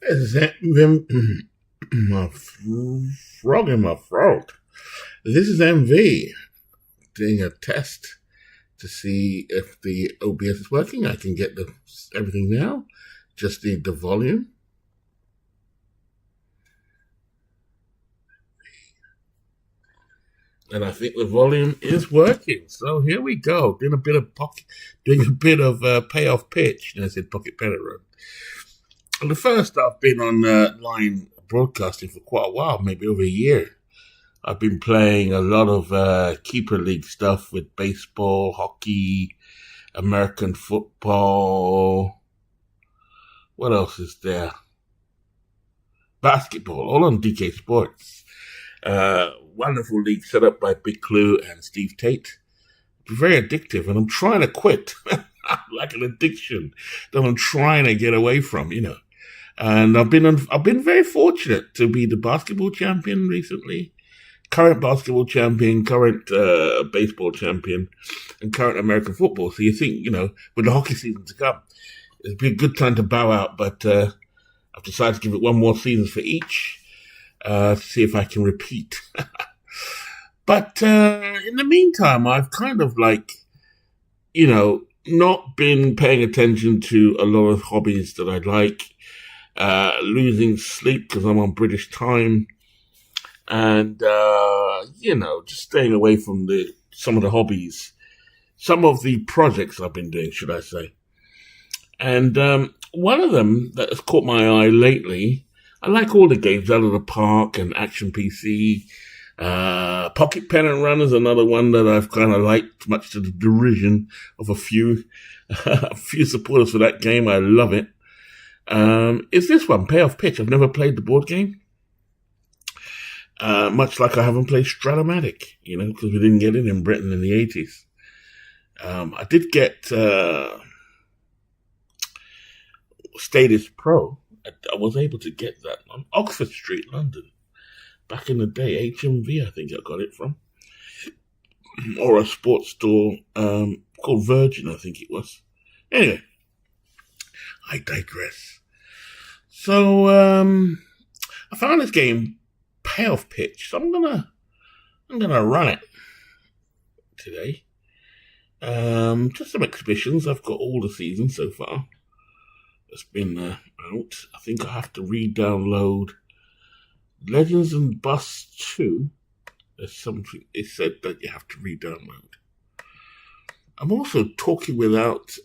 Is that my frog in my throat? This is MV doing a test to see if the OBS is working. I can get everything now. Just need the volume. And I think the volume is working. So here we go. Doing a bit of payoff pitch. And I said pocket pennant run. And the first, I've been on line broadcasting for quite a while, maybe over a year. I've been playing a lot of keeper league stuff with baseball, hockey, American football. What else is there? Basketball, all on DK Sports. Wonderful league set up by Big Clue and Steve Tate. Very addictive, and I'm trying to quit. Like an addiction that I'm trying to get away from, And I've been very fortunate to be the basketball champion recently, current basketball champion, current baseball champion, and current American football. So you think, with the hockey season to come, it'd be a good time to bow out. But I've decided to give it one more season for each to see if I can repeat. But in the meantime, I've kind of not been paying attention to a lot of hobbies that I like. Losing sleep because I'm on British time, and just staying away from some of the hobbies, some of the projects I've been doing, should I say. And one of them that has caught my eye lately, I like all the games, Out of the Park and Action PC. Pocket Pennant Run is another one that I've kind of liked, much to the derision of a few supporters for that game. I love it. Is this one, Payoff Pitch? I've never played the board game. Much like I haven't played Stratomatic, because we didn't get it in Britain in the 80s. I did get Status Pro. I was able to get that on Oxford Street, London. Back in the day, HMV, I think I got it from. Or a sports store called Virgin, I think it was. Anyway, I digress. So, I found this game, Payoff Pitch, so I'm gonna run it today. Just some exhibitions. I've got all the seasons so far. It's been out. I think I have to re-download Legends and Busts 2. There's something it said that you have to re-download. I'm also talking without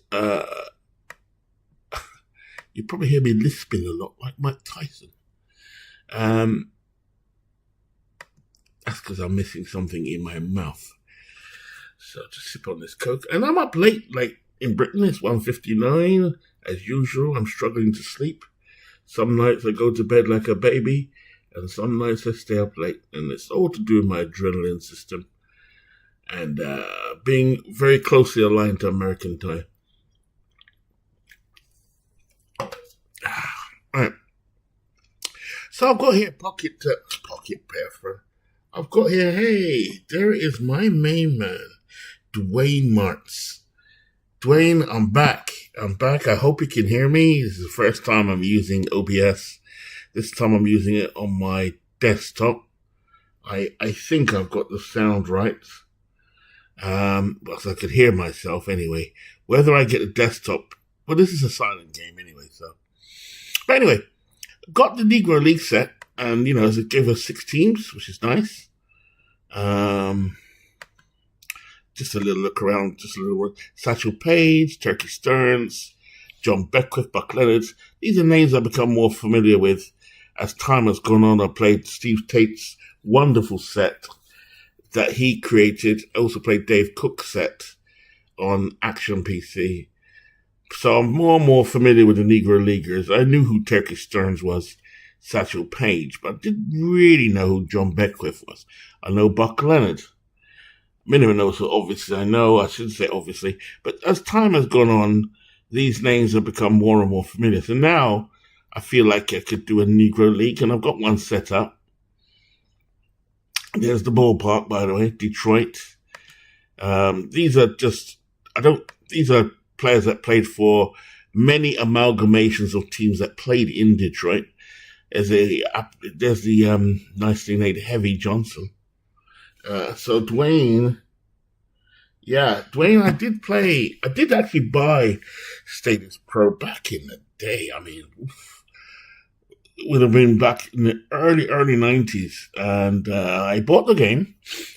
you probably hear me lisping a lot like Mike Tyson. That's because I'm missing something in my mouth. So just sip on this Coke. And I'm up late, in Britain. It's 1:59. As usual, I'm struggling to sleep. Some nights I go to bed like a baby, and some nights I stay up late. And it's all to do with my adrenaline system and being very closely aligned to American time. Right. So I've got here pocket pepper. I've got here, hey, there is my main man, Dwayne Martz. Dwayne, I'm back. I hope you can hear me. This is the first time I'm using OBS. This time I'm using it on my desktop. I think I've got the sound right. But I could hear myself anyway. Whether I get the desktop, well, this is a silent game anyway, so. But anyway, got the Negro League set, and, it gave us 6 teams, which is nice. Just a little look around, just a little work. Satchel Paige, Turkey Stearns, John Beckwith, Buck Leonard. These are names I've become more familiar with as time has gone on. I played Steve Tate's wonderful set that he created. I also played Dave Cook's set on Action PC. So I'm more and more familiar with the Negro Leaguers. I knew who Turkey Stearns was, Satchel Paige, but I didn't really know who John Beckwith was. I know Buck Leonard. Minimum knows who obviously I know. I shouldn't say obviously. But as time has gone on, these names have become more and more familiar. So now I feel like I could do a Negro League, and I've got one set up. There's the ballpark, by the way, Detroit. These are players that played for many amalgamations of teams that played in Detroit. There's the nicely named Heavy Johnson. So Dwayne, yeah, Dwayne, I did actually buy Status Pro back in the day. I mean, it would have been back in the early 90s. And I bought the game,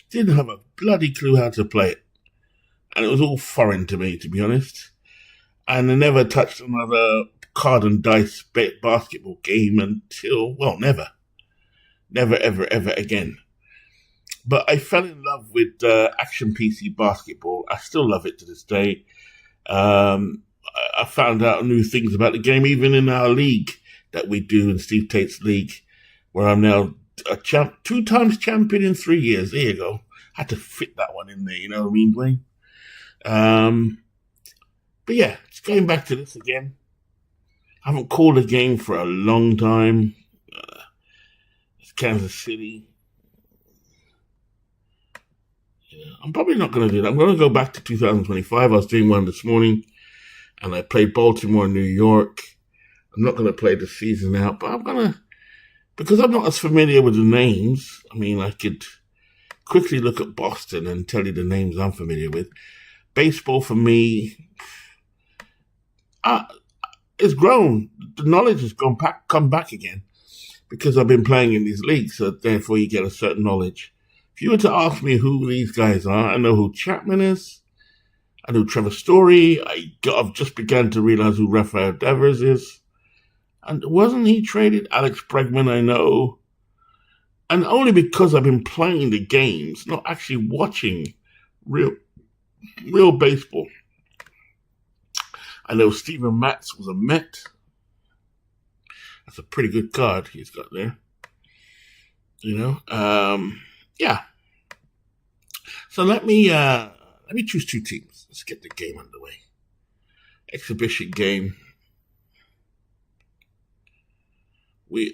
didn't have a bloody clue how to play it. And it was all foreign to me, to be honest. And I never touched another card and dice basketball game until, well, never. Never, ever, ever again. But I fell in love with Action PC basketball. I still love it to this day. I found out new things about the game, even in our league that we do in Steve Tate's league, where I'm now a two times champion in 3 years. There you go. Had to fit that one in there, you know what I mean, Dwayne? But yeah, it's going back to this again. I haven't called a game for a long time. It's Kansas City. Yeah, I'm probably not going to do that. I'm going to go back to 2025. I was doing one this morning, and I played Baltimore, New York. I'm not going to play the season out, but I'm going to, because I'm not as familiar with the names. I mean, I could quickly look at Boston and tell you the names I'm familiar with. Baseball for me, it's grown. The knowledge has come back again because I've been playing in these leagues, so therefore you get a certain knowledge. If you were to ask me who these guys are, I know who Chapman is. I know Trevor Story. I've just begun to realize who Rafael Devers is. And wasn't he traded? Alex Bregman, I know. And only because I've been playing the games, not actually watching real baseball. I know Steven Matz was a Met. That's a pretty good card he's got there. You know, yeah. So let me choose two teams. Let's get the game underway. Exhibition game.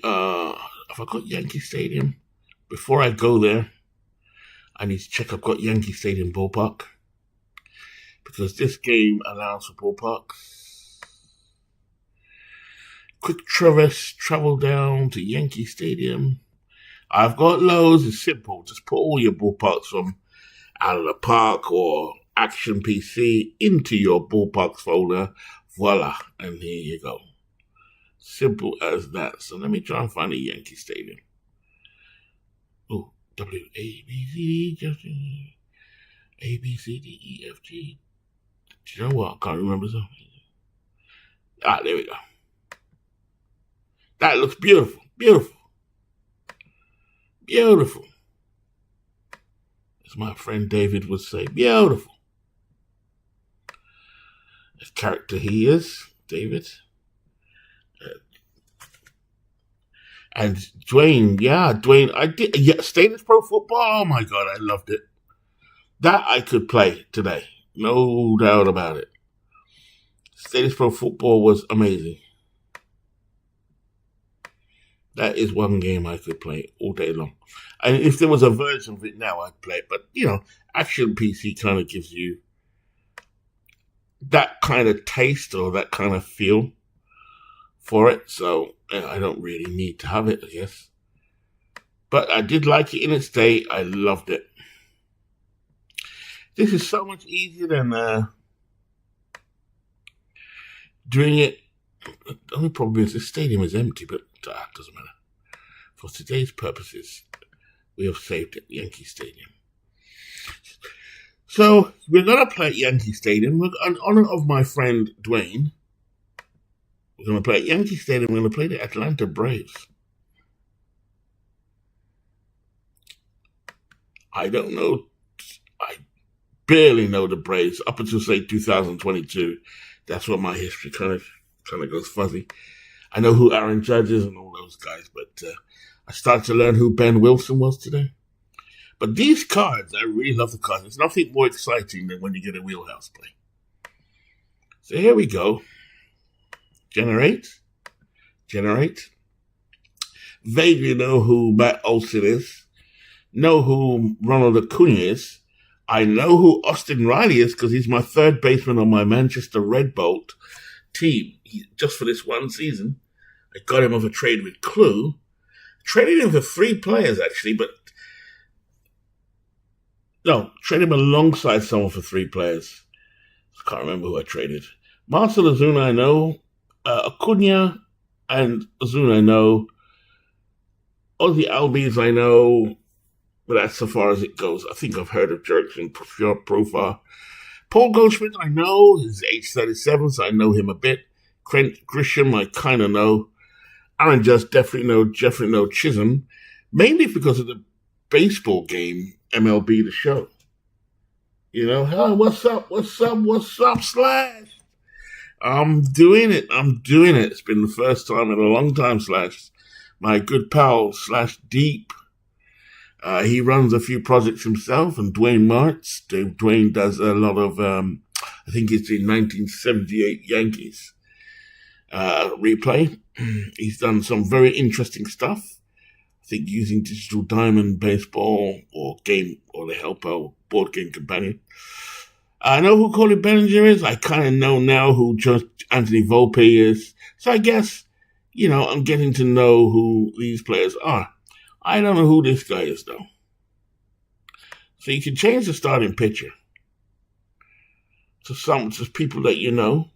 Have I got Yankee Stadium? Before I go there, I need to check I've got Yankee Stadium ballpark. Because this game allows for ballparks. Quick travel down to Yankee Stadium. I've got loads. It's simple. Just put all your ballparks from Out of the Park or Action PC into your ballparks folder. Voila. And here you go. Simple as that. So let me try and find a Yankee Stadium. Oh, W-A-B-C-D, A-B-C-D-E-F-G. Do you know what? I can't remember something. There we go. That looks beautiful. Beautiful. Beautiful. As my friend David would say, beautiful. As character he is, David. And Dwayne, I did. Yeah, Status Pro Football. Oh my God, I loved it. That I could play today. No doubt about it. Status Pro Football was amazing. That is one game I could play all day long. And if there was a version of it now, I'd play it. But, you know, Action PC kind of gives you that kind of taste or that kind of feel for it. So I don't really need to have it, I guess. But I did like it in its day. I loved it. This is so much easier than doing it. The only problem is the stadium is empty, but that doesn't matter. For today's purposes, we have saved it, Yankee Stadium. So we're going to play at Yankee Stadium. In honor of my friend Dwayne, we're going to play at Yankee Stadium. We're going to play the Atlanta Braves. I don't know. I barely know the Braves up until, say, 2022. That's where my history kind of goes fuzzy. I know who Aaron Judge is and all those guys, but I started to learn who Ben Wilson was today. But these cards, I really love the cards. There's nothing more exciting than when you get a wheelhouse play. So here we go. Generate. Vaguely know who Matt Olson is. Know who Ronald Acuna is. I know who Austin Riley is because he's my third baseman on my Manchester Red Bolt team just for this one season. I got him off a trade with Clue. Traded him for 3 players, actually, but no, traded him alongside someone for 3 players. I can't remember who I traded. Marcel Ozuna, I know. Acuna and Ozuna, I know. Ozzy Albies, I know. But that's so far as it goes. I think I've heard of Jurickson Profile. Paul Goldschmidt, I know. He's age 37, so I know him a bit. Trent Grisham, I kind of know. Aaron Judge, definitely know Chisholm. Mainly because of the baseball game, MLB The Show. You know, hey, what's up, Slash? I'm doing it. It's been the first time in a long time, Slash. My good pal, Slash Deep. He runs a few projects himself, and Dwayne Martz. Dwayne does a lot of, I think it's the 1978 Yankees replay. He's done some very interesting stuff. I think using Digital Diamond Baseball or the Helpo board game companion. I know who Colin Bellinger is. I kind of know now who just Anthony Volpe is. So I guess, I'm getting to know who these players are. I don't know who this guy is, though. So you can change the starting pitcher to people that you know,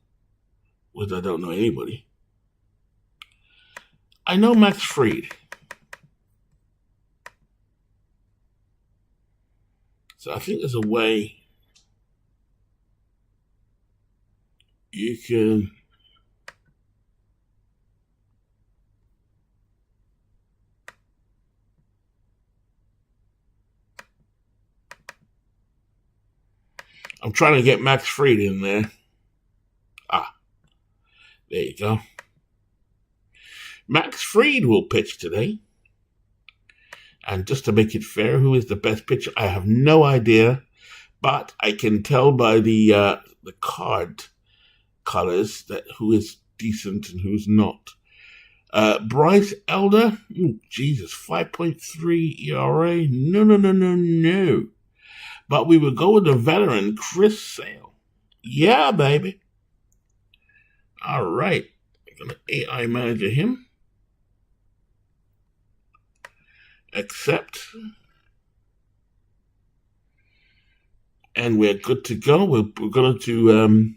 which I don't know anybody. I know Max Fried. So I think there's a way you can I'm trying to get Max Fried in there. There you go. Max Fried will pitch today. And just to make it fair, who is the best pitcher? I have no idea, but I can tell by the card colors that who is decent and who's not. Bryce Elder, Jesus, 5.3 ERA. No. But we would go with the veteran, Chris Sale. Yeah, baby. All right. I'm going to AI manager him. Accept. And we're good to go. We're going to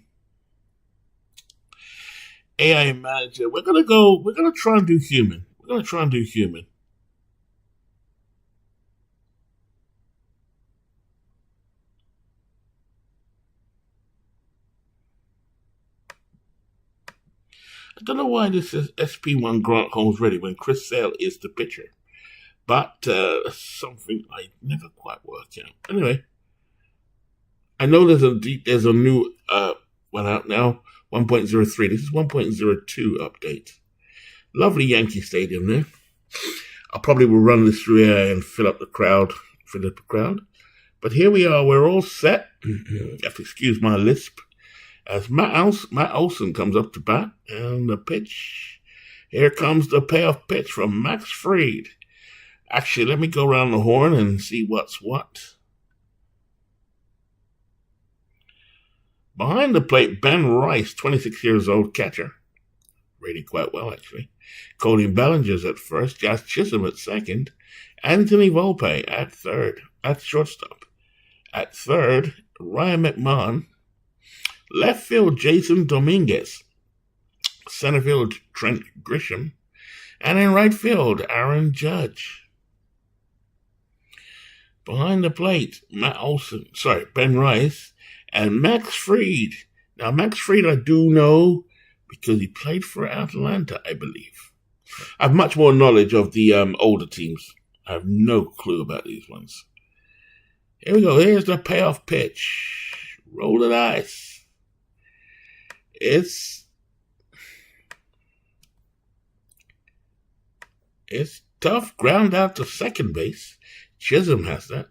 AI manager. We're going to try and do human. I don't know why this is SP1 Grant Holmes ready when Chris Sale is the pitcher. But something I never quite worked out. Anyway, I know there's a new one out now, 1.03. This is 1.02 update. Lovely Yankee Stadium there. I probably will run this through here and fill up the crowd. But here we are. We're all set. You have to excuse my lisp. As Matt Olson comes up to bat, and the pitch. Here comes the payoff pitch from Max Fried. Actually, let me go around the horn and see what's what. Behind the plate, Ben Rice, 26 years old, catcher. Rated quite well, actually. Colin Bellinger's at first, Josh Chisholm at second, Anthony Volpe at third, at shortstop. At third, Ryan McMahon. Left field, Jason Dominguez. Center field, Trent Grisham. And in right field, Aaron Judge. Behind the plate, Ben Rice and Max Fried. Now, Max Fried I do know because he played for Atlanta, I believe. I have much more knowledge of the older teams. I have no clue about these ones. Here we go. Here's the payoff pitch. Roll the dice. It's tough. Ground out to second base. Chisholm has that.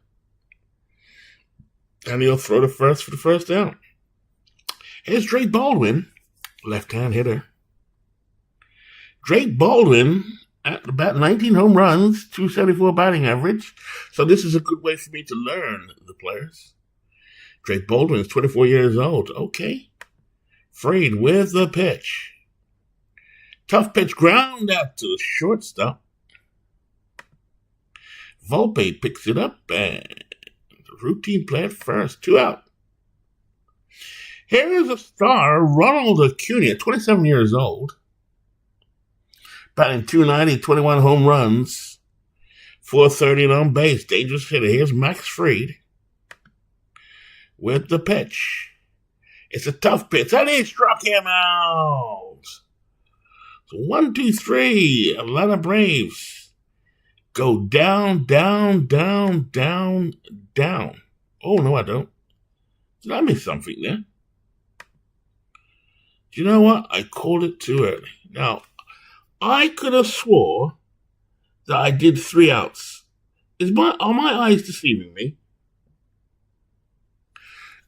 And he'll throw to first for the first down. Here's Drake Baldwin, left-hand hitter. Drake Baldwin at about 19 home runs, 274 batting average. So this is a good way for me to learn the players. Drake Baldwin is 24 years old. Okay. Fried with the pitch. Tough pitch ground out to the shortstop. Volpe picks it up and routine play at first. 2 out. Here is a star, Ronald Acuna, 27 years old. Batting .290, 21 home runs, .430 on base. Dangerous hitter. Here's Max Fried with the pitch. It's a tough pitch. And he struck him out. So 1, 2, 3. Atlanta Braves go down, down, down, down, down. Oh, no, I don't. Did I miss something there? Do you know what? I called it too early. Now, I could have swore that I did 3 outs. Are my eyes deceiving me?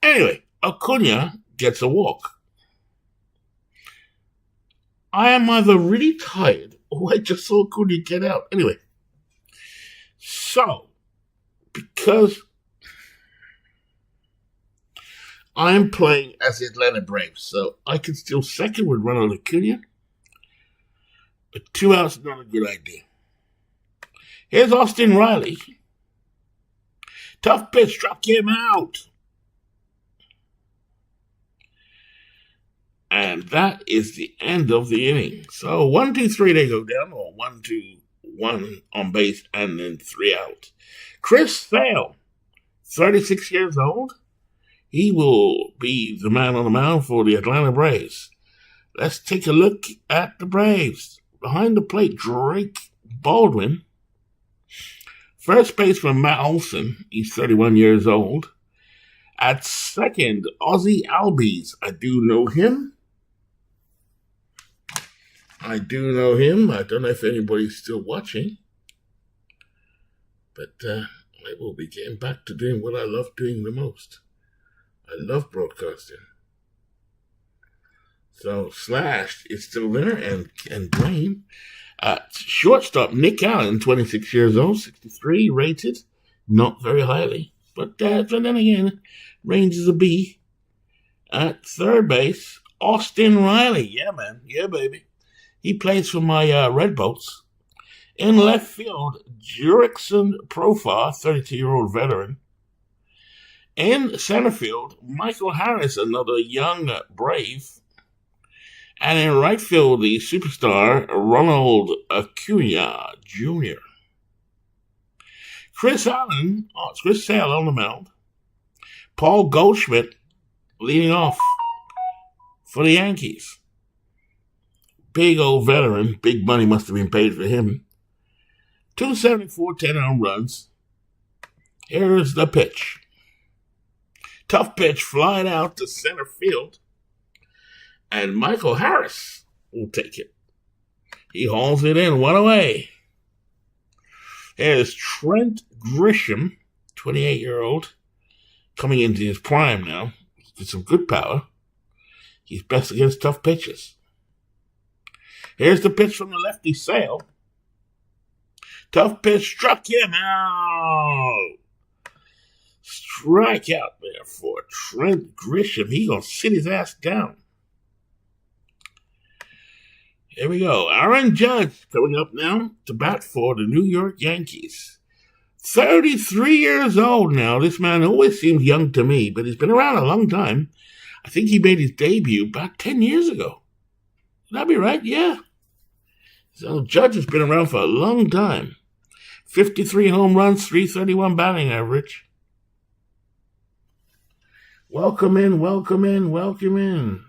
Anyway, Acuna gets a walk. I am either really tired or I just saw Acuna get out. Anyway, so, because I'm playing as the Atlanta Braves, so I can steal second with Ronald Acuna. But 2 outs is not a good idea. Here's Austin Riley. Tough pitch, struck him out. And that is the end of the inning. So 1, 2, 3, they go down, or 1, 2, 1 on base, and then 3 out. Chris Sale, 36 years old. He will be the man on the mound for the Atlanta Braves. Let's take a look at the Braves. Behind the plate, Drake Baldwin. First baseman, Matt Olson. He's 31 years old. At second, Ozzie Albies. I do know him. I don't know if anybody's still watching. But I will be getting back to doing what I love doing the most. I love broadcasting. So Slash is still there, and Dwayne. Shortstop, Nick Allen, 26 years old, 63, rated. Not very highly. But then again, range is a B. At third base, Austin Riley. Yeah, man. Yeah, baby. He plays for my Red Bolts. In left field, Jurickson Profar, 32-year-old veteran. In center field, Michael Harris, another young Brave. And in right field, the superstar, Ronald Acuna Jr. Chris Sale on the mound. Paul Goldschmidt leading off for the Yankees. Big old veteran. Big money must have been paid for him. 274, 10 home runs. Here's the pitch. Tough pitch, flying out to center field. And Michael Harris will take it. He hauls it in, 1 away. Here's Trent Grisham, 28-year-old, coming into his prime now, with some good power. He's best against tough pitches. Here's the pitch from the lefty, Sale. Tough pitch, struck him out. Strikeout there for Trent Grisham. He's going to sit his ass down. Here we go. Aaron Judge coming up now to bat for the New York Yankees. 33 years old now. This man always seemed young to me, but he's been around a long time. I think he made his debut about 10 years ago. Would that be right? Yeah. So Judge has been around for a long time. 53 home runs, 331 batting average. Welcome in, welcome in, welcome in.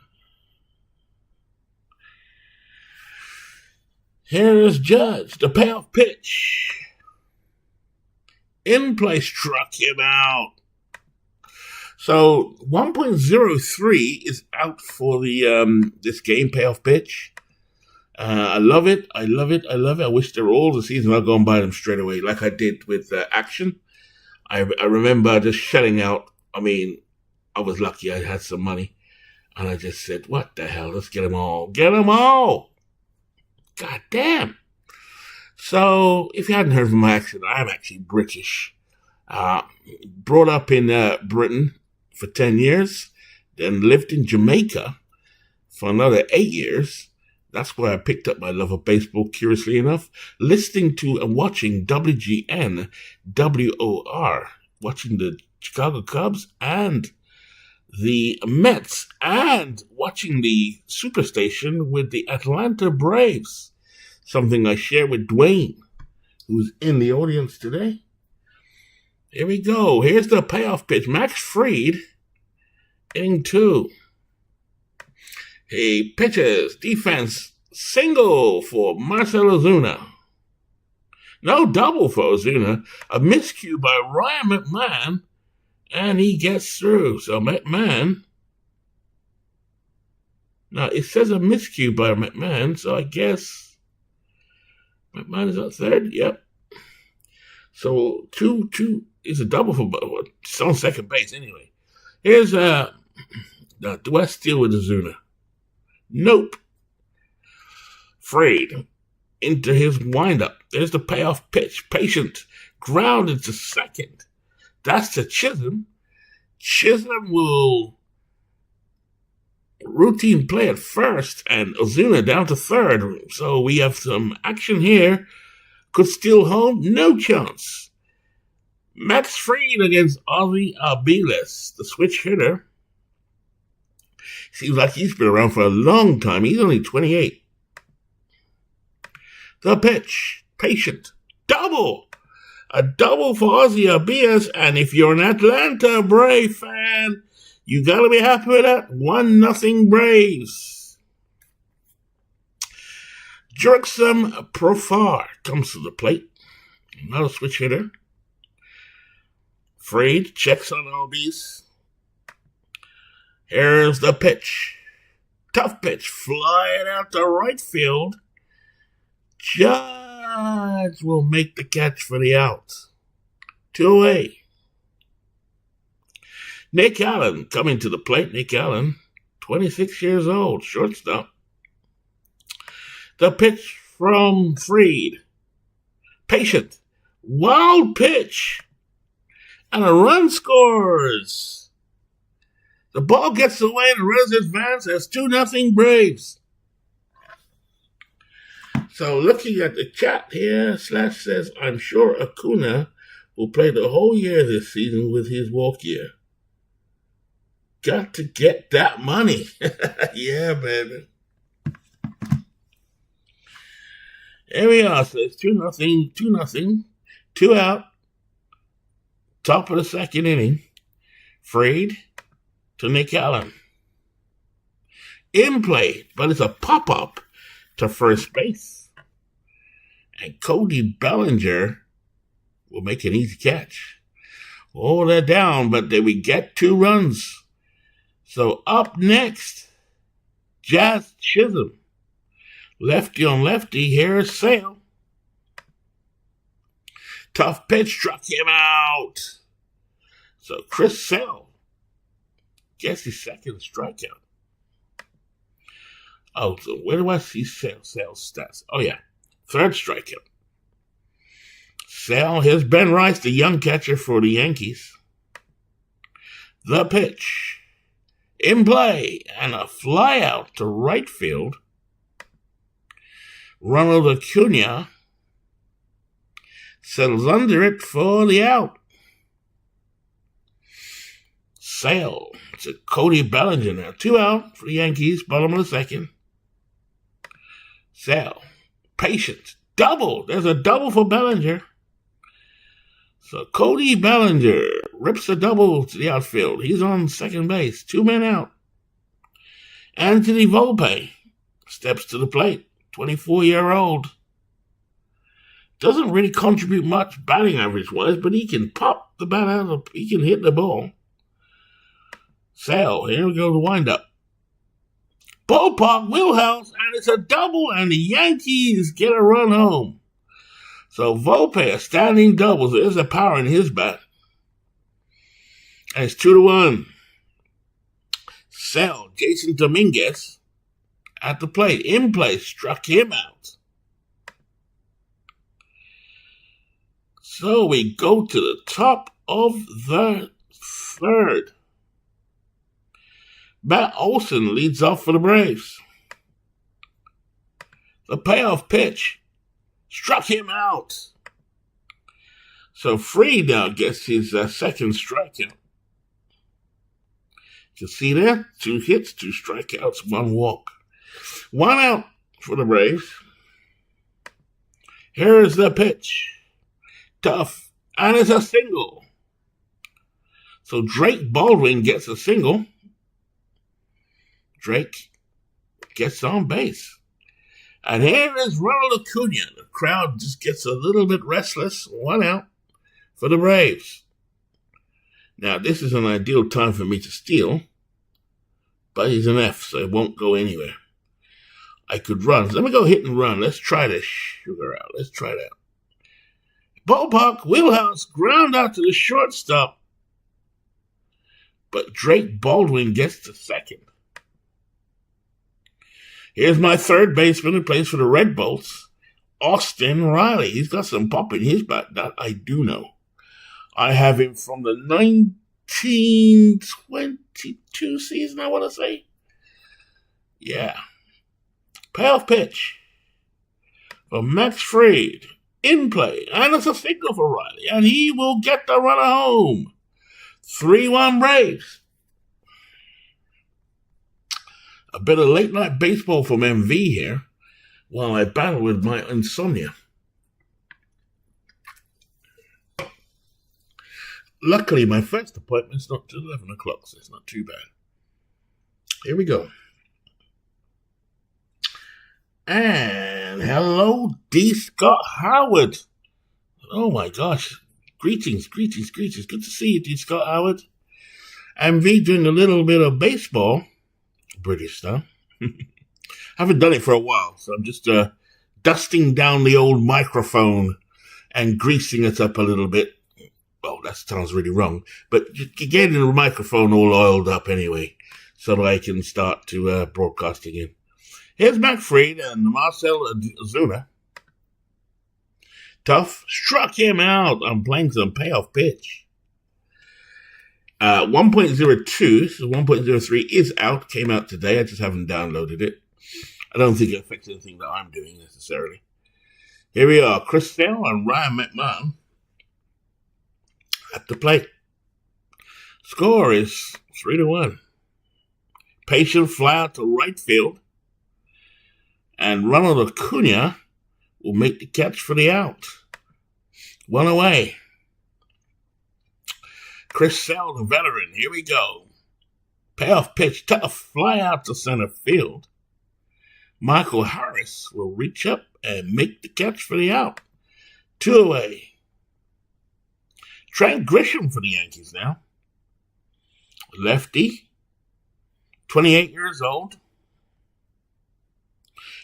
Here is Judge, the payoff pitch. In play, struck him out. So 1.03 is out for the this game, payoff pitch. I love it. I love it. I love it. I wish they were all the season. I'll go and buy them straight away, like I did with Action. I remember just shelling out. I mean, I was lucky. I had some money, and I just said, "What the hell? Let's get them all. Get them all." God damn. So, if you hadn't heard from my accent, I'm actually British. Brought up in Britain for 10 years, then lived in Jamaica, for another 8 years. That's where I picked up my love of baseball, curiously enough, listening to and watching WGN WOR, watching the Chicago Cubs and the Mets, and watching the Superstation with the Atlanta Braves, something I share with Dwayne, who's in the audience today. Here we go. Here's the payoff pitch. Max Fried, inning 2. He pitches, defense, single for Marcell Ozuna. No double for Ozuna. A miscue by Ryan McMahon, and he gets through. So McMahon, now it says a miscue by McMahon, so I guess McMahon is at third. Yep. So two is a double for, it's on second base anyway. Here's do I steal with Ozuna? Nope. Fried into his windup. There's the payoff pitch. Patient. Grounded to second. That's to Chisholm. Chisholm will routine play at first, and Ozuna down to third. So we have some action here. Could steal home? No chance. Max Fried against Ozzy Abiles, the switch hitter. Seems like he's been around for a long time. He's only 28. The pitch. Patient. Double. A double for Ozzy Abiles. And if you're an Atlanta Brave fan, you got to be happy with that. 1-0 Braves. Jurickson Profar comes to the plate. Another switch hitter. Fried checks on Albies. Here's the pitch. Tough pitch. Flying out to right field. Judge will make the catch for the out. 2 away. Nick Allen coming to the plate. Nick Allen, 26 years old, shortstop. The pitch from Fried. Patient. Wild pitch. And a run scores. The ball gets away and runs advance as 2-0 Braves. So looking at the chat here, Slash says, I'm sure Acuna will play the whole year this season with his walk year. Got to get that money. Yeah, baby. Here we are. So it's 2-0, 2-0. 2 out. Top of the second inning. Fried to Nick Allen. In play, but it's a pop-up to first base. And Cody Bellinger will make an easy catch. Oh, they're down, but then we get 2 runs. So up next, Jazz Chisholm. Lefty on lefty, here's Sale. Tough pitch, struck him out. So Chris Sale gets his second strikeout. Oh, so where do I see Sale's stats? Oh, yeah. Third strikeout. Sale, here's Ben Rice, the young catcher for the Yankees. The pitch. In play, and a fly out to right field. Ronald Acuna settles under it for the out. Sale to Cody Bellinger now. 2 out for the Yankees, bottom of the second. Sale. Patient. Double. There's a double for Bellinger. So Cody Bellinger rips a double to the outfield. He's on second base. 2 men out. Anthony Volpe steps to the plate. 24-year-old. Doesn't really contribute much batting average-wise, but he can pop the bat out. He can hit the ball. Sale, here we go, the wind-up. Ballpark Wheelhouse, and it's a double, and the Yankees get a run home. So Volpe, a standing double. There's a power in his bat. And it's 2-1. Sale, Jason Dominguez at the plate. In play, struck him out. So we go to the top of the third. Matt Olson leads off for the Braves. The payoff pitch struck him out. So Fried now gets his second strikeout. You see there? 2 hits, 2 strikeouts, 1 walk. 1 out for the Braves. Here is the pitch. Tough. And it's a single. So Drake Baldwin gets a single. Drake gets on base. And here is Ronald Acuna. The crowd just gets a little bit restless. 1 out for the Braves. Now, this is an ideal time for me to steal, but he's an F, so it won't go anywhere. I could run. Let me go hit and run. Let's try this sugar out. Let's try that. Ballpark, Wheelhouse, ground out to the shortstop, but Drake Baldwin gets to second. Here's my third baseman who plays for the Red Bolts, Austin Riley. He's got some pop in his bat, that I do know. I have him from the 1922 season, I want to say. Yeah. Payoff pitch from Max Fried. In play. And it's a single for Riley. And he will get the runner home. 3-1 Braves. A bit of late night baseball from MV here while I battle with my insomnia. Luckily, my first appointment's not till 11 o'clock, so it's not too bad. Here we go. And hello, D. Scott Howard. Oh my gosh. Greetings. Good to see you, D. Scott Howard. MV doing a little bit of baseball. British stuff. Haven't done it for a while, so I'm just dusting down the old microphone and greasing it up a little bit. Oh, that sounds really wrong. But getting the microphone all oiled up anyway, so that I can start to broadcast again. Here's Max Fried and Marcell Ozuna. Tough. Struck him out. I'm playing some payoff pitch. 1.02, so 1.03 is out. Came out today. I just haven't downloaded it. I don't think it affects anything that I'm doing necessarily. Here we are. Chris Sale and Ryan McMahon at the plate. Score is 3-1. Patient fly out to right field. And Ronald Acuna will make the catch for the out. 1 away. Chris Sale, the veteran. Here we go. Payoff pitch. Tough. Fly out to center field. Michael Harris will reach up and make the catch for the out. 2 away. Trent Grisham for the Yankees now. Lefty. 28 years old.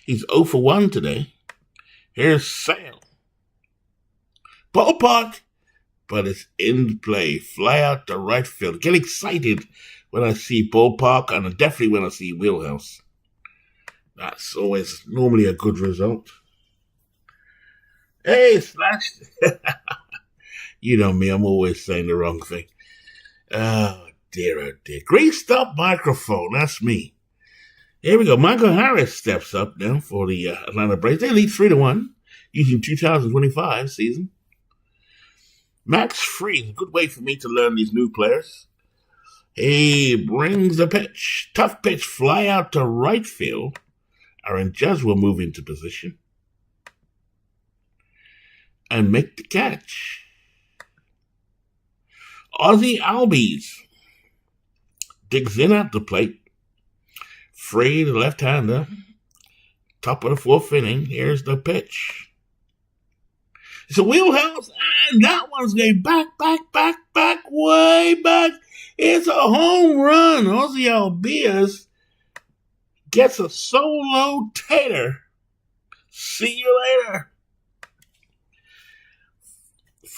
He's 0 for 1 today. Here's Sale. Ballpark. But it's in play. Fly out to right field. Get excited when I see ballpark and definitely when I see wheelhouse. That's always normally a good result. Hey, slashed. You know me, I'm always saying the wrong thing. Oh, dear. Greased up microphone. That's me. Here we go. Michael Harris steps up now for the Atlanta Braves. They lead 3-1 using 2025 season. Max Fried, a good way for me to learn these new players. He brings the pitch. Tough pitch, fly out to right field. Aaron Judge will move into position and make the catch. Ozzie Albies digs in at the plate. Fried, the left-hander. Top of the 4th inning. Here's the pitch. It's a wheelhouse, and that one's going back, way back. It's a home run. Ozzie Albies gets a solo tater. See you later.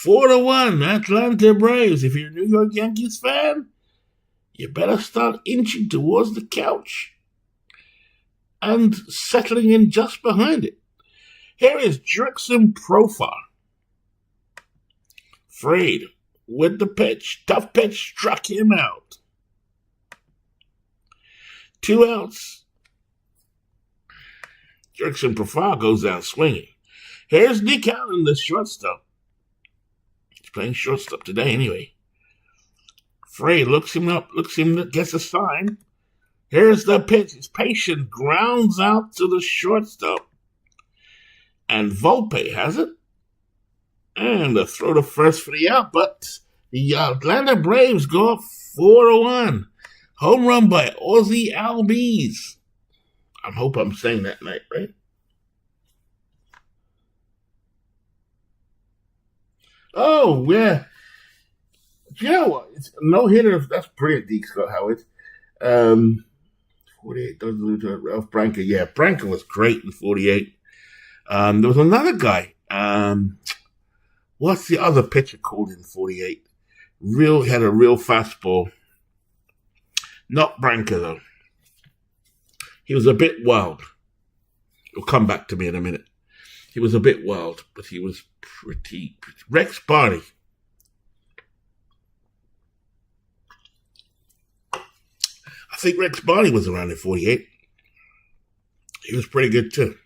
4-1, Atlanta Braves. If you're a New York Yankees fan, you better start inching towards the couch and settling in just behind it. Here is Jurickson Profar. Fried with the pitch. Tough pitch struck him out. 2 outs. Jurickson Profile goes down swinging. Here's Nick Allen, the shortstop. He's playing shortstop today anyway. Frey looks him up, gets a sign. Here's the pitch. It's patient, grounds out to the shortstop. And Volpe has it. And a throw to first for the out, but the Atlanta Braves go up 4-1. Home run by Ozzy Albies. I hope I'm saying that right, right? Oh, yeah. You know what? It's no hitter. That's brilliant, D. Scott Howard. 48 doesn't lose to Ralph Branca. Yeah, Branca was great in 48. There was another guy. What's the other pitcher called in 48? Had a real fastball. Not Branca, though. He was a bit wild. He'll come back to me in a minute. He was a bit wild, but he was pretty. Rex Barney. I think Rex Barney was around in 48. He was pretty good, too.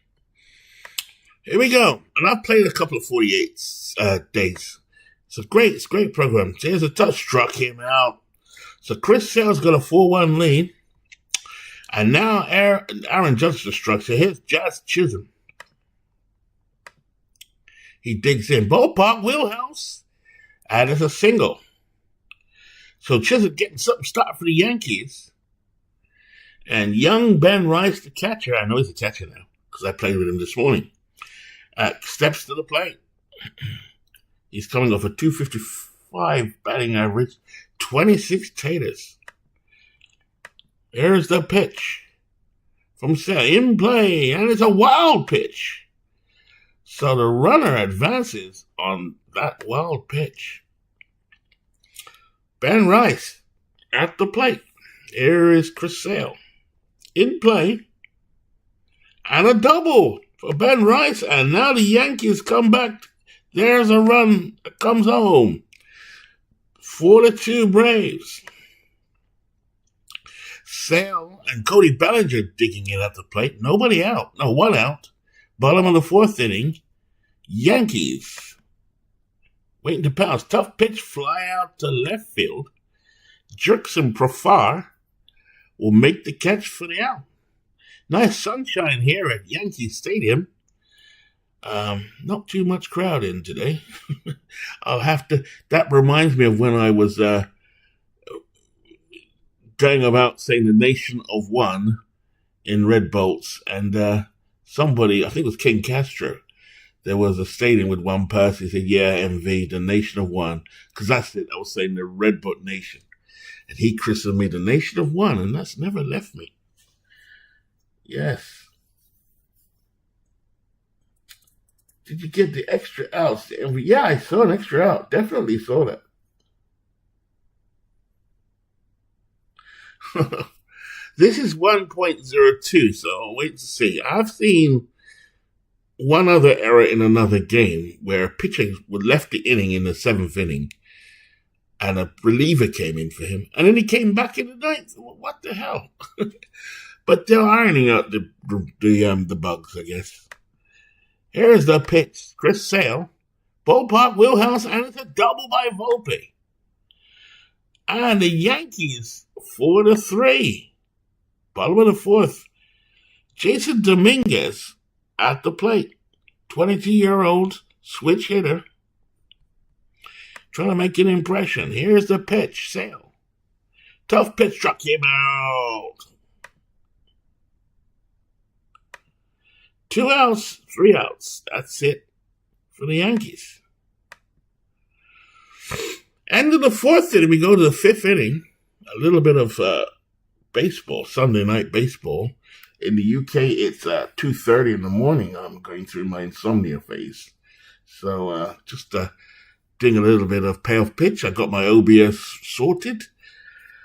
Here we go. And I've played a couple of 48 days. It's a great program. Here's a touch, struck him out. So Chris Sale's got a 4-1 lead. And now Aaron Judge struck. So here's Jazz Chisholm. He digs in. Ballpark wheelhouse. And it's a single. So Chisholm getting something started for the Yankees. And young Ben Rice, the catcher, I know he's a catcher now because I played with him this morning, steps to the plate. He's coming off a 255 batting average, 26 taters. Here's the pitch from Sale in play, and it's a wild pitch. So the runner advances on that wild pitch. Ben Rice at the plate. Here is Chris Sale. In play, and a double for Ben Rice, and now the Yankees come back. There's a run that comes home. 4-2 Braves. Sale and Cody Bellinger digging in at the plate. Nobody out. No, 1 out. Bottom of the 4th inning. Yankees waiting to pounce. Tough pitch, fly out to left field. Jurickson Profile will make the catch for the out. Nice sunshine here at Yankee Stadium. Not too much crowd in today. That reminds me of when I was going about saying the nation of one in Red Bolts, and somebody, I think it was King Castro, there was a stadium with one person, he said, yeah, MV, the nation of one, because that's it, I was saying the Red Bolt Nation. And he christened me the Nation of One, and that's never left me. Yes. Did you get the extra outs? Yeah, I saw an extra out. Definitely saw that. This is 1.02, so I'll wait to see. I've seen one other error in another game where a pitcher left the inning in the 7th inning, and a reliever came in for him, and then he came back in the 9th. What the hell? But they're ironing out the bugs, I guess. Here's the pitch. Chris Sale, ballpark wheelhouse, and it's a double by Volpe. And the Yankees 4-3. Bottom of the 4th. Jason Dominguez at the plate. 22-year-old switch hitter. Trying to make an impression. Here's the pitch. Sale. Tough pitch, struck him out. 2 outs, 3 outs. That's it for the Yankees. End of the 4th inning, we go to the 5th inning. A little bit of baseball, Sunday night baseball. In the UK, it's 2:30 in the morning. I'm going through my insomnia phase. So just doing a little bit of payoff pitch. I got my OBS sorted.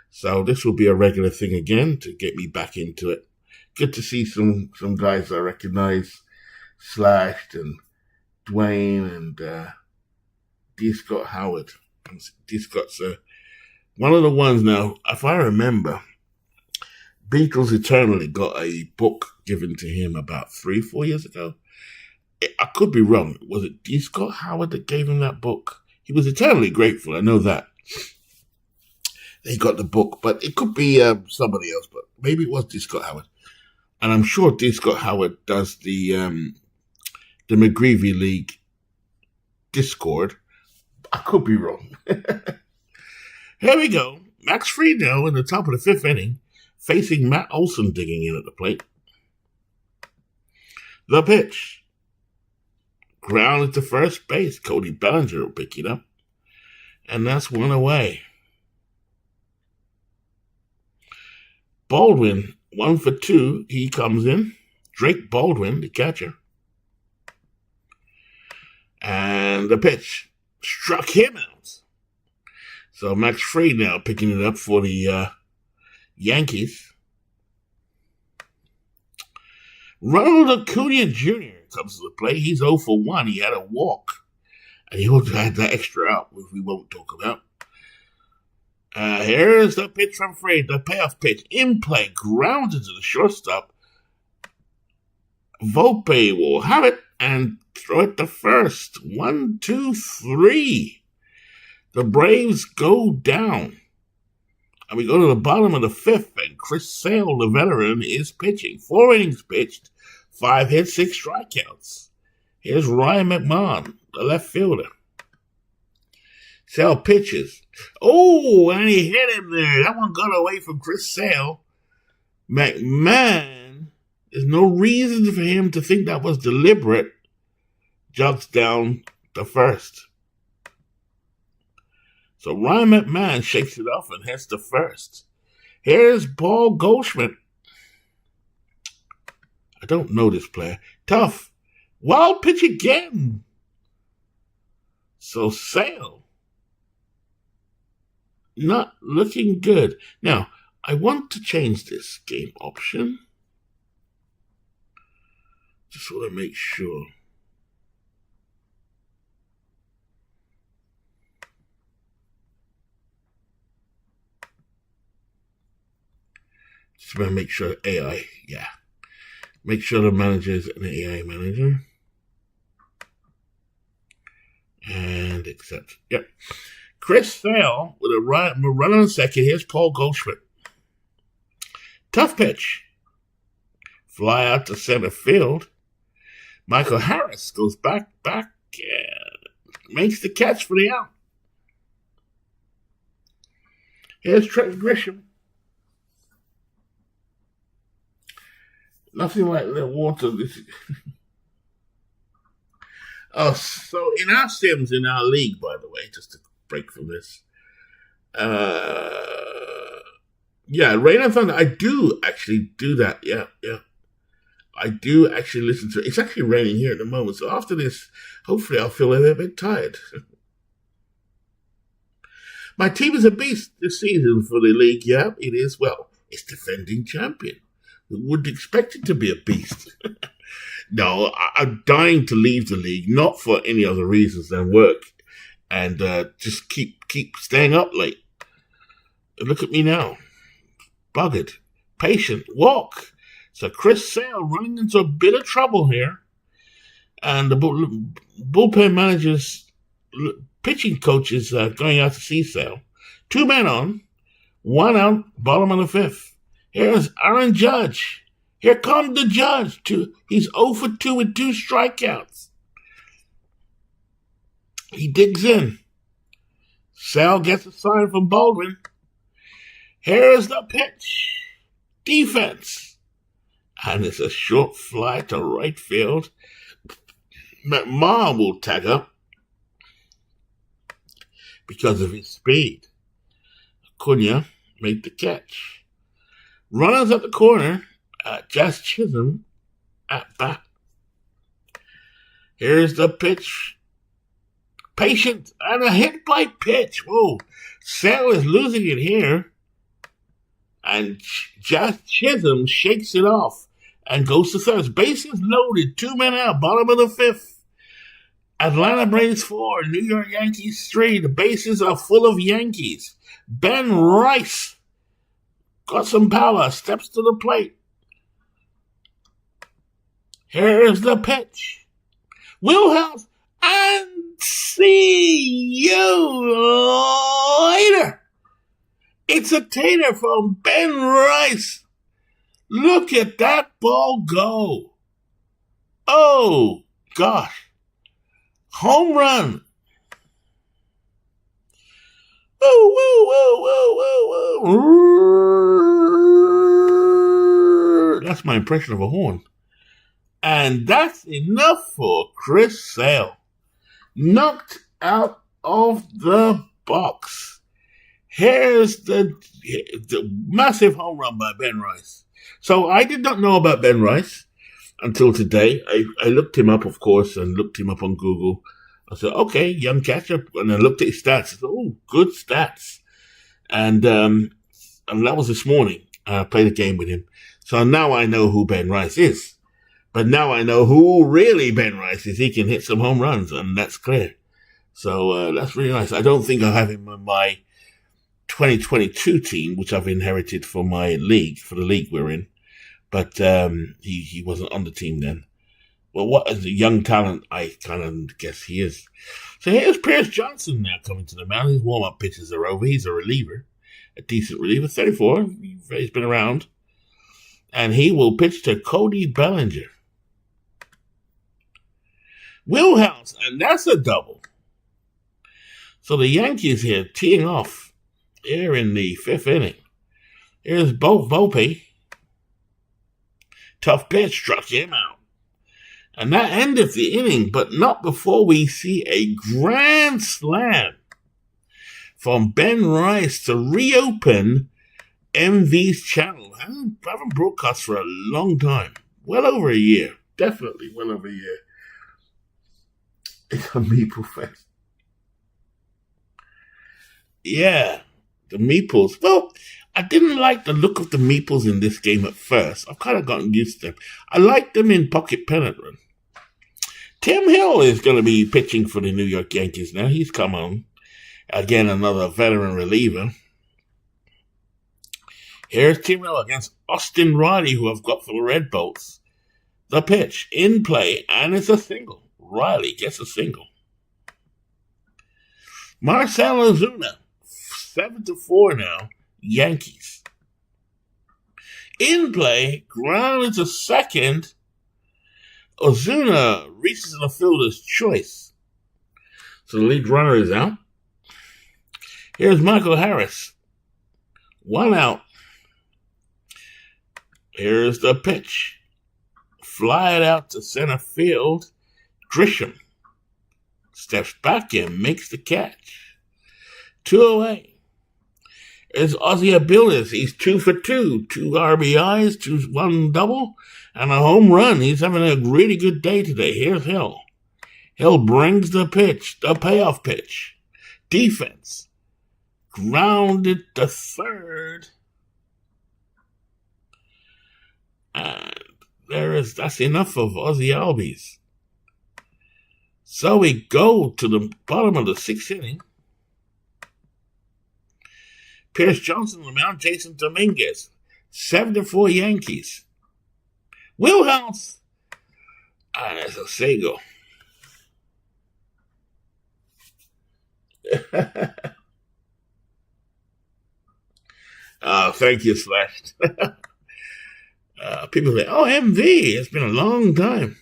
So this will be a regular thing again to get me back into it. Good to see some guys I recognize. Slashed and Dwayne and D. Scott Howard. D. Scott's one of the ones now, if I remember, Beatles Eternally got a book given to him about 3, 4 years ago. I could be wrong. Was it D. Scott Howard that gave him that book? He was eternally grateful. I know that. They got the book, but it could be somebody else. But maybe it was D. Scott Howard. And I'm sure D. Scott Howard does the McGreevy League Discord. I could be wrong. Here we go. Max Fried now in the top of the 5th inning, facing Matt Olson digging in at the plate. The pitch. Grounded to first base. Cody Bellinger will pick it up. And that's 1 away. Baldwin, 1 for 2. He comes in. Drake Baldwin, the catcher. And the pitch struck him out. So Max Fried now picking it up for the Yankees. Ronald Acuna Jr. comes to the plate. He's 0 for 1. He had a walk. And he also had that extra out, which we won't talk about. Here's the pitch from Fried, the payoff pitch. In play, grounded to the shortstop. Volpe will have it and throw it to first. 1, 2, 3. The Braves go down. And we go to the bottom of the 5th, and Chris Sale, the veteran, is pitching. 4 innings pitched, 5 hits, 6 strikeouts. Here's Ryan McMahon, the left fielder. Sale pitches. Oh, and he hit him there. That one got away from Chris Sale. McMahon, there's no reason for him to think that was deliberate. Jogs down the first. So Ryan McMahon shakes it off and heads to first. Here's Paul Goldschmidt. I don't know this player. Tough. Wild pitch again. So Sale, not looking good. Now, I want to change this game option. Just want to make sure. Just want to make sure AI, yeah. Make sure the manager is an AI manager. And accept. Yep. Chris Sale with a run on second. Here's Paul Goldschmidt. Tough pitch. Fly out to center field. Michael Harris goes back, makes the catch for the out. Here's Trent Grisham. Nothing like the water. Oh, so in our sims, in our league, by the way, just to break from this. Yeah, Rain and Thunder. I do actually do that. Yeah. I do actually listen to it. It's actually raining here at the moment. So after this, hopefully I'll feel a little bit tired. My team is a beast this season for the league. Yeah, it is. Well, it's defending champion. We would expect it to be a beast. No, I'm dying to leave the league, not for any other reasons than work, and just keep staying up late. Look at me now, buggered, patient, walk. So Chris Sale running into a bit of trouble here, and the bullpen manager's pitching coach is going out to see Sale. 2 men on, 1 out, bottom of the 5th. Here's Aaron Judge. Here comes the Judge. He's 0 for 2 with 2 strikeouts. He digs in. Sal gets a sign from Baldwin. Here's the pitch. Defense. And it's a short fly to right field. McMahon will tag up because of his speed. Acuna made the catch. Runners at the corner. Jazz Chisholm at bat. Here's the pitch. Patient and a hit by pitch. Whoa. Sale is losing it here. And Jazz Chisholm shakes it off and goes to third. Bases loaded. 2 men out. Bottom of the 5th. Atlanta Braves 4. New York Yankees 3. The bases are full of Yankees. Ben Rice got some power, steps to the plate. Here's the pitch. Wheelhouse, and see you later. It's a tater from Ben Rice. Look at that ball go. Oh, gosh. Home run. Woo, woo, woo, woo, woo, woo. That's my impression of a horn. And that's enough for Chris Sale. Knocked out of the box. Here's the massive home run by Ben Rice. So I did not know about Ben Rice until today. I looked him up, of course, and looked him up on Google. I said, okay, young catcher. And I looked at his stats. I said, oh, good stats. And that was this morning. I played a game with him. So now I know who Ben Rice is. But now I know who really Ben Rice is. He can hit some home runs, and that's clear. So that's really nice. I don't think I'll have him on my 2022 team, which I've inherited for my league, for the league we're in. But he wasn't on the team then. Well, what as a young talent, I kind of guess he is. So here's Pierce Johnson now coming to the mound. His warm-up pitches are over. He's a reliever, a decent reliever, 34. He's been around. And he will pitch to Cody Bellinger. Wheelhouse, and that's a double. So the Yankees here teeing off here in the fifth inning. Here's Volpe. Tough pitch, struck him out. And that ended the inning, but not before we see a grand slam from Ben Rice to reopen MV's channel. I haven't broadcast for a long time. Well over a year. Definitely well over a year. It's a Meeple Fest. Yeah, the Meeples. Well, I didn't like the look of the Meeples in this game at first. I've kind of gotten used to them. I liked them in Pocket Pennant Run. Tim Hill is going to be pitching for the New York Yankees now. He's come on. Again, another veteran reliever. Here's Tim Hill against Austin Riley, who I've got for the Red Bolts. The pitch, in play, and it's a single. Riley gets a single. Marcell Ozuna, 7-4 now, Yankees. In play, ground into second. Ozuna reaches the fielder's choice. So the lead runner is out. Here's Michael Harris. 1 out. Here's the pitch. Fly it out to center field. Grisham steps back and makes the catch. 2 away. It's Ozzie Abilés. He's 2 for 2. 2 RBIs, 1 double, and a home run. He's having a really good day today. Here's Hill. Hill brings the pitch, the payoff pitch. Defense. Grounded to third. And that's enough of Ozzie Albies. So we go to the bottom of the 6th inning. Pierce Johnson on the mound, Jason Dominguez. 7-4 Yankees. Wheelhouse. That's a single. Thank you, Slash. People say, oh, MV, it's been a long time.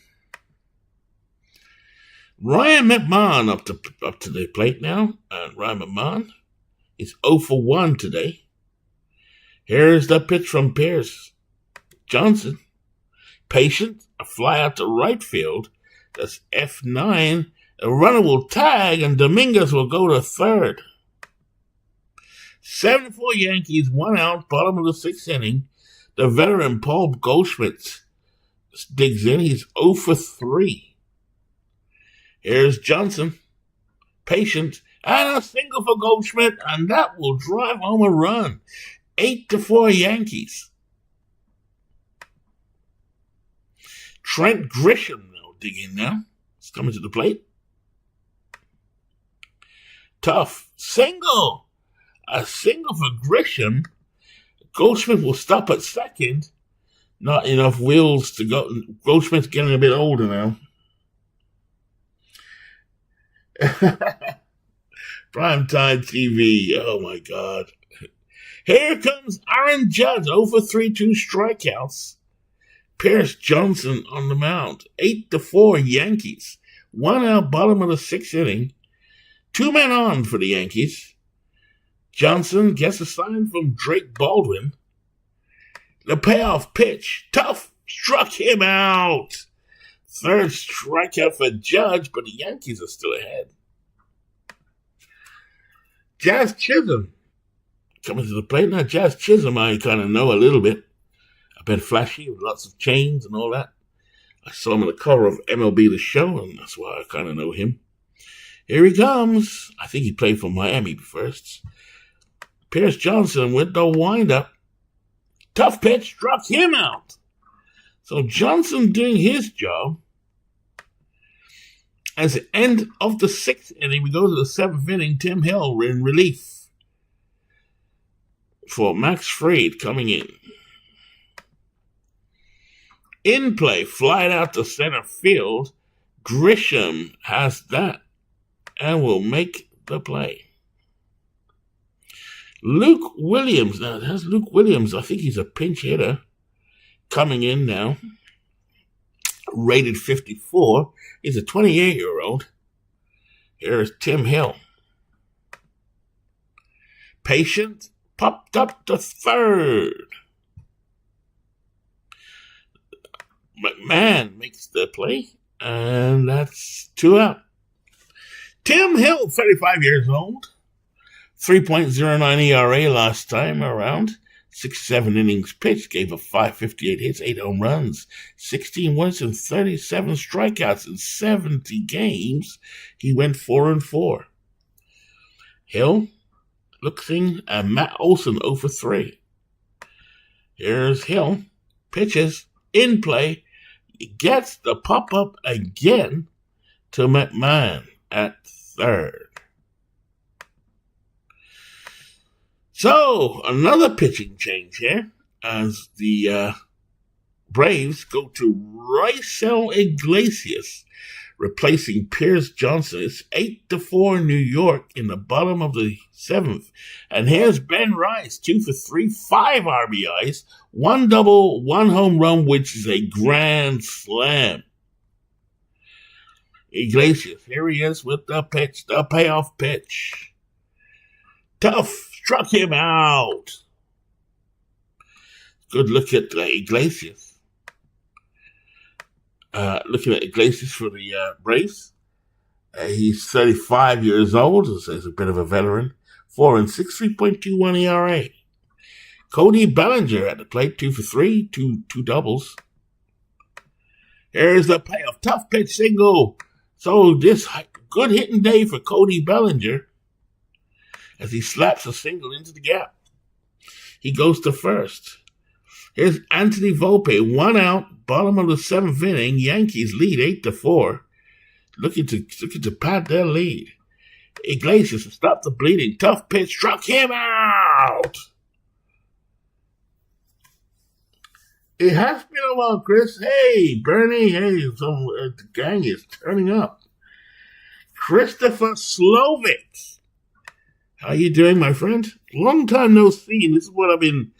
Ryan McMahon up to the plate now. Ryan McMahon is 0 for 1 today. Here's the pitch from Pierce Johnson. Patient, a fly out to right field. That's F9. A runner will tag, and Dominguez will go to third. 7-4 Yankees, 1 out, bottom of the 6th inning. The veteran Paul Goldschmidt digs in. He's 0 for 3. Here's Johnson. Patient. And a single for Goldschmidt, and that will drive home a run. 8-4 Yankees. Trent Grisham will dig in now. He's coming to the plate. Tough. Single. A single for Grisham. Goldschmidt will stop at second. Not enough wheels to go. Goldschmidt's getting a bit older now. Primetime TV. Oh my God. Here comes Aaron Judge, 0 for 3, 2 strikeouts. Pierce Johnson on the mound, 8-4 Yankees. 1 out, bottom of the 6th inning. 2 men on for the Yankees. Johnson gets a sign from Drake Baldwin. The payoff pitch, tough, struck him out. 3rd strikeout for Judge, but the Yankees are still ahead. Jazz Chisholm coming to the plate. Now, Jazz Chisholm, I kind of know a little bit. I've been flashy with lots of chains and all that. I saw him on the cover of MLB The Show, and that's why I kind of know him. Here he comes. I think he played for Miami first. Pierce Johnson with the windup. Tough pitch, struck him out. So Johnson doing his job. As the end of the 6th inning, we go to the 7th inning. Tim Hill in relief for Max Fried coming in. In play, flied out to center field. Grisham has that and will make the play. Luke Williams. Now, that's Luke Williams. I think he's a pinch hitter. Coming in now. Rated 54. He's a 28-year-old. Here's Tim Hill. Patient. Popped up to 3rd. McMahon makes the play. And that's 2 out. Tim Hill, 35 years old. 3.09 ERA last time around. 6-7 innings pitched, gave up 558 hits, 8 home runs, 16 wins, and 37 strikeouts in 70 games. He went 4-4. Hill, looking at Matt Olson, 0 for 3. Here's Hill, pitches, in play, gets the pop-up again to McMahon at 3rd. So, another pitching change here as the Braves go to Raisel Iglesias, replacing Pierce Johnson. It's 8-4 New York in the bottom of the 7th. And here's Ben Rice, 2 for 3, 5 RBIs, 1 double, 1 home run, which is a grand slam. Iglesias, here he is with the pitch, the payoff pitch. Tough, struck him out. Good look at Iglesias. Looking at Iglesias for the Braves. He's 35 years old, so he's a bit of a veteran. 4-6, 3.21 ERA. Cody Bellinger at the plate, 2 for 3, two doubles. Here's the payoff, tough pitch single. So this good hitting day for Cody Bellinger as he slaps a single into the gap. He goes to 1st. Here's Anthony Volpe, 1 out, bottom of the 7th inning. Yankees lead 8-4. Looking to pad their lead. Iglesias to stop the bleeding. Tough pitch, struck him out. It has been a while, Chris. Hey, Bernie. Hey, the gang is turning up. Christopher Slovic. How you doing, my friend? Long time no see. This is what I've been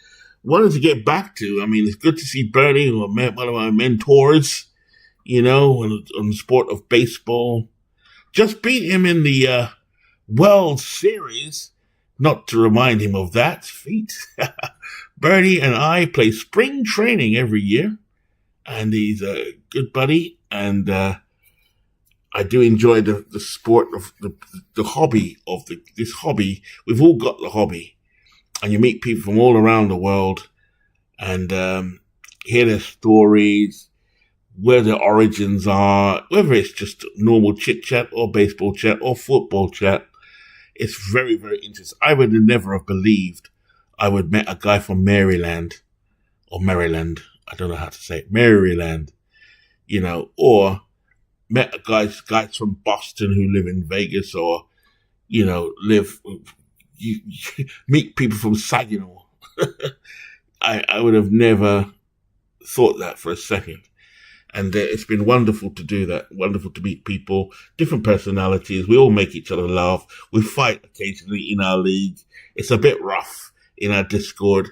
wanting to get back to. I mean, it's good to see Bernie, one of my mentors, on the sport of baseball. Just beat him in the World Series. Not to remind him of that feat. Bernie and I play spring training every year, and he's a good buddy, and I do enjoy the sport of the hobby of this hobby. We've all got the hobby, and you meet people from all around the world, and hear their stories, where their origins are, whether it's just normal chit chat or baseball chat or football chat. It's very, very interesting. I would never have believed I would met a guy from Maryland, or Maryland. I don't know how to say it. Maryland, or met guys from Boston who live in Vegas, or, meet people from Saginaw. I would have never thought that for a second. And it's been wonderful to do that. Wonderful to meet people, different personalities. We all make each other laugh. We fight occasionally in our league. It's a bit rough in our Discord.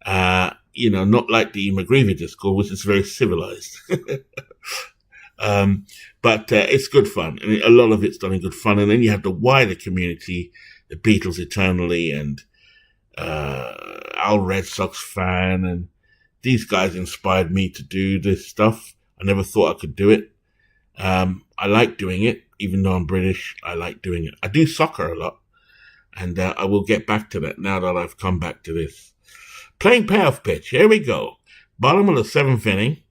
Not like the McGreevy Discord, which is very civilized. But it's good fun. And a lot of it's done in good fun. And then you have the wider community, the Beatles Eternally and Al Red Sox fan. And these guys inspired me to do this stuff. I never thought I could do it. I like doing it, even though I'm British. I like doing it. I do soccer a lot, and I will get back to that now that I've come back to this. Playing payoff pitch. Here we go. Bottom of the seventh inning.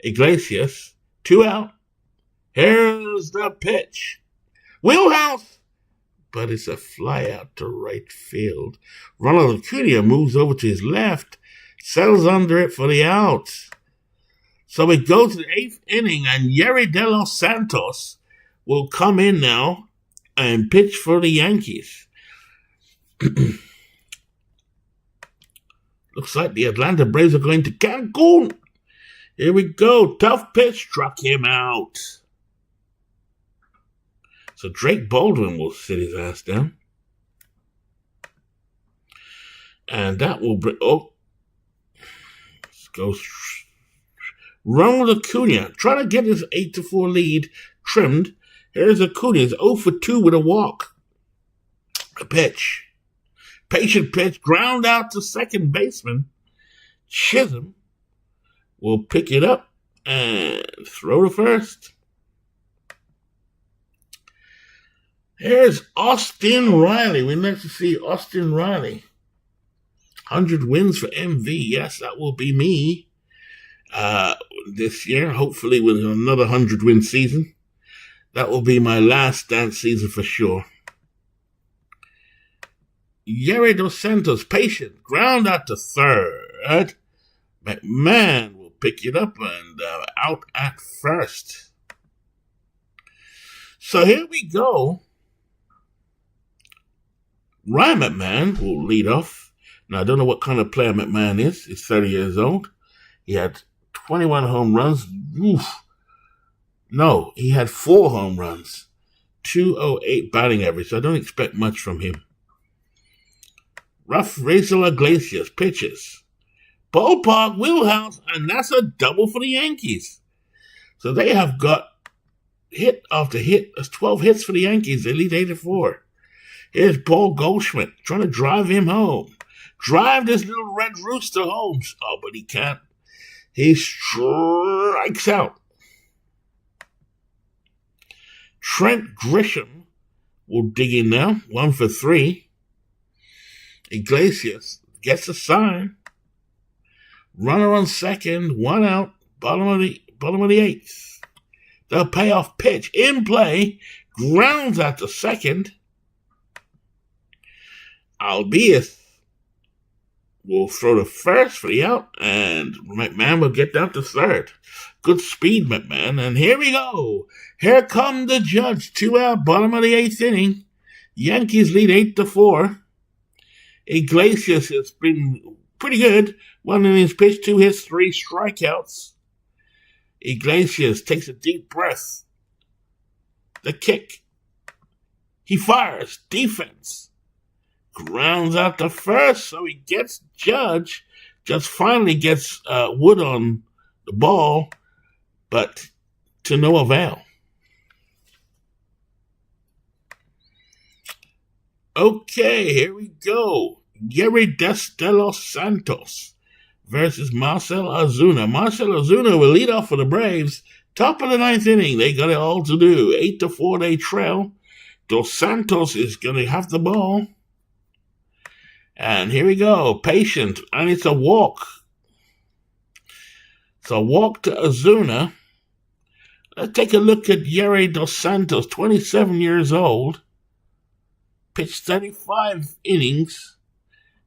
Iglesias, 2 out. Here's the pitch. Wheelhouse, but it's a fly out to right field. Ronald Acuna moves over to his left, settles under it for the out. So we go to the 8th inning, and Yerry De Los Santos will come in now and pitch for the Yankees. Looks like the Atlanta Braves are going to Cancun. Here we go. Tough pitch, struck him out. So Drake Baldwin will sit his ass down. And that will bring... Oh. Let's go... Ronald Acuna, trying to get his 8-4 lead trimmed. Here's Acuna, he's 0 for 2 with a walk. A pitch. Patient pitch, ground out to second baseman. Chisholm will pick it up and throw to first. Here's Austin Riley. We'd like to see Austin Riley. 100 wins for MV. Yes, that will be me. This year, hopefully with another 100-win season. That will be my last dance season for sure. Yerry Dos Santos, patient, ground out to third. McMahon will pick it up and out at first. So here we go. Ryan McMahon will lead off. Now, I don't know what kind of player McMahon is. He's 30 years old. He had 21 home runs. Oof. No, he had 4 home runs. 208 batting average. So I don't expect much from him. Rough Razor Iglesias pitches. Ballpark wheelhouse, and that's a double for the Yankees. So they have got hit after hit. That's 12 hits for the Yankees. They lead 8-4. Here's Paul Goldschmidt trying to drive him home. Drive this little red rooster home. Oh, but he can't. He strikes out. Trent Grisham will dig in now. 1 for 3. Iglesias gets a sign. Runner on second. 1 out. Bottom of the 8th. The payoff pitch in play. Grounds out to second. Albius will throw to first for the out, and McMahon will get down to third. Good speed, McMahon, and here we go. Here come the judge. 2 out, bottom of the 8th inning. Yankees lead 8-4. Iglesias has been pretty good. 1 innings pitched, 2 hits, 3 strikeouts. Iglesias takes a deep breath. The kick. He fires. Defense. Grounds out to first, so he gets Judge. Just finally gets Wood on the ball, but to no avail. Okay, here we go. Yerry De Los Santos versus Marcell Ozuna. Marcell Ozuna will lead off for the Braves. Top of the 9th inning, they got it all to do. 8-4 they trail. Dos Santos is going to have the ball. And here we go. Patient. And it's a walk. It's a walk to Ozuna. Let's take a look at Yerry Dos Santos, 27 years old. Pitched 35 innings.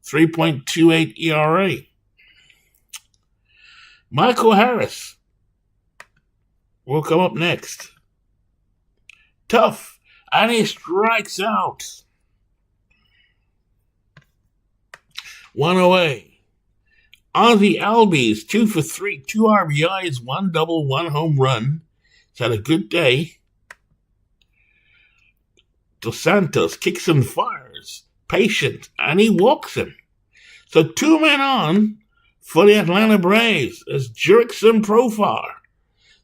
3.28 ERA. Michael Harris will come up next. Tough. And he strikes out. 1 away. Ozzy Albies, 2 for 3, 2 RBIs, 1 double, 1 home run. He's had a good day. Dos Santos kicks and fires, patient, and he walks him. So 2 men on for the Atlanta Braves as Jurickson Profar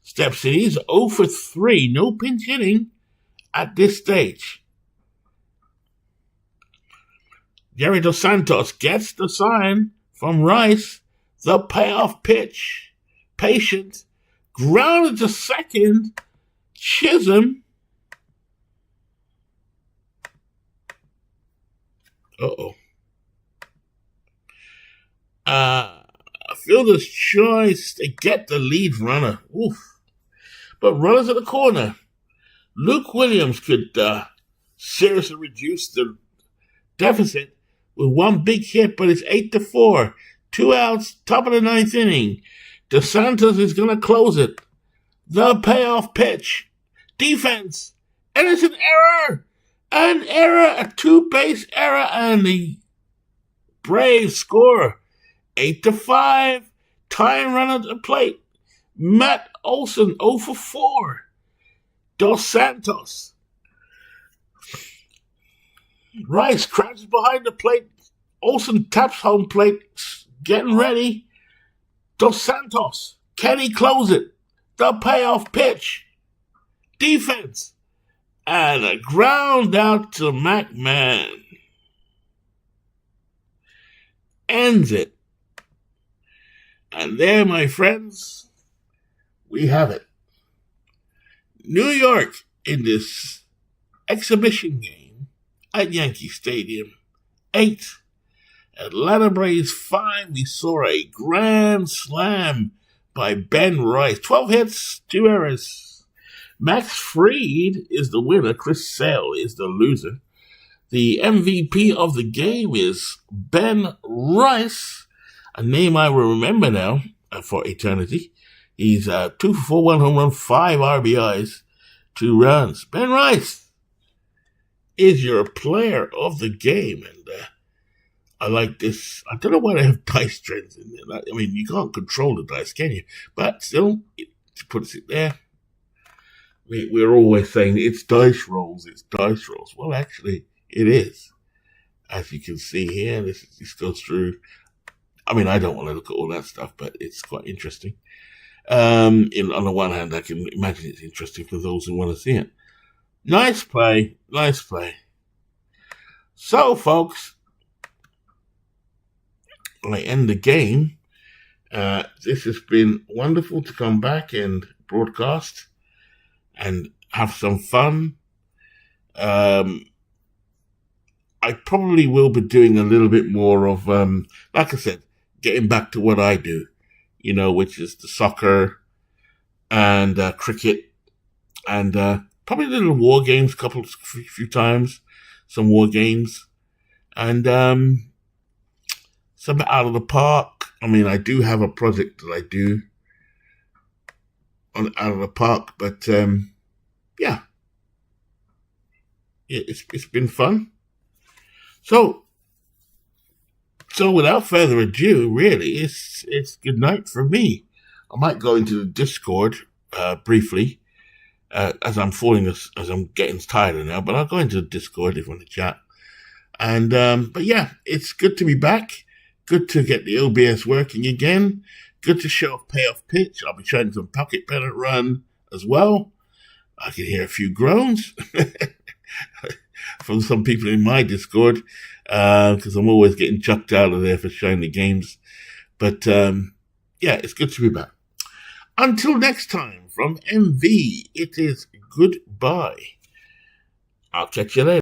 steps in. He's 0 for 3, no pinch hitting at this stage. Gary Dos Santos gets the sign from Rice. The payoff pitch. Patient. Grounded to second. Chisholm. Fielder's choice. They get the lead runner. Oof. But runners at the corner. Luke Williams could seriously reduce the deficit with 1 big hit, but it's 8-4. 2 outs, top of the 9th inning. Dos Santos is going to close it. The payoff pitch. Defense. And it's an error. An error, a 2-base error, and the Braves score. 8-5. Tying run at the plate. Matt Olson, 0 for 4. Dos Santos. Rice crouches behind the plate. Olson taps home plate. Getting ready. Dos Santos. Can he close it? The payoff pitch. Defense. And a ground out to McMahon. Ends it. And there, my friends, we have it. New York in this exhibition game at Yankee Stadium. 8. Atlanta Braves 5. We saw a grand slam by Ben Rice. 12 hits, 2 errors. Max Fried is the winner. Chris Sale is the loser. The MVP of the game is Ben Rice, a name I will remember now for eternity. He's 2 for 4, 1 home run, 5 RBIs, 2 runs. Ben Rice is your player of the game, and I like this. I don't know why they have dice trends in there. I mean, you can't control the dice, can you? But still, it puts it there. We're always saying it's dice rolls, it's dice rolls. Well, actually, it is. As you can see here, this goes through. I mean, I don't want to look at all that stuff, but it's quite interesting. On the one hand, I can imagine it's interesting for those who want to see it. Nice play, nice play. So, folks, I end the game. This has been wonderful to come back and broadcast and have some fun. I probably will be doing a little bit more of, like I said, getting back to what I do, which is the soccer and cricket and probably little war games, few times, some war games, and some out of the park. I mean, I do have a project that I do out of the park, but yeah, it's been fun. So without further ado, really, it's good night for me. I might go into the Discord briefly as I'm getting tired now. But I'll go into the Discord if you want to chat. And but yeah, it's good to be back. Good to get the OBS working again. Good to show off payoff pitch. I'll be trying some pocket pennant run as well. I can hear a few groans from some people in my Discord, because I'm always getting chucked out of there for showing the games. But yeah, it's good to be back. Until next time, from MV, it is goodbye. I'll catch you later.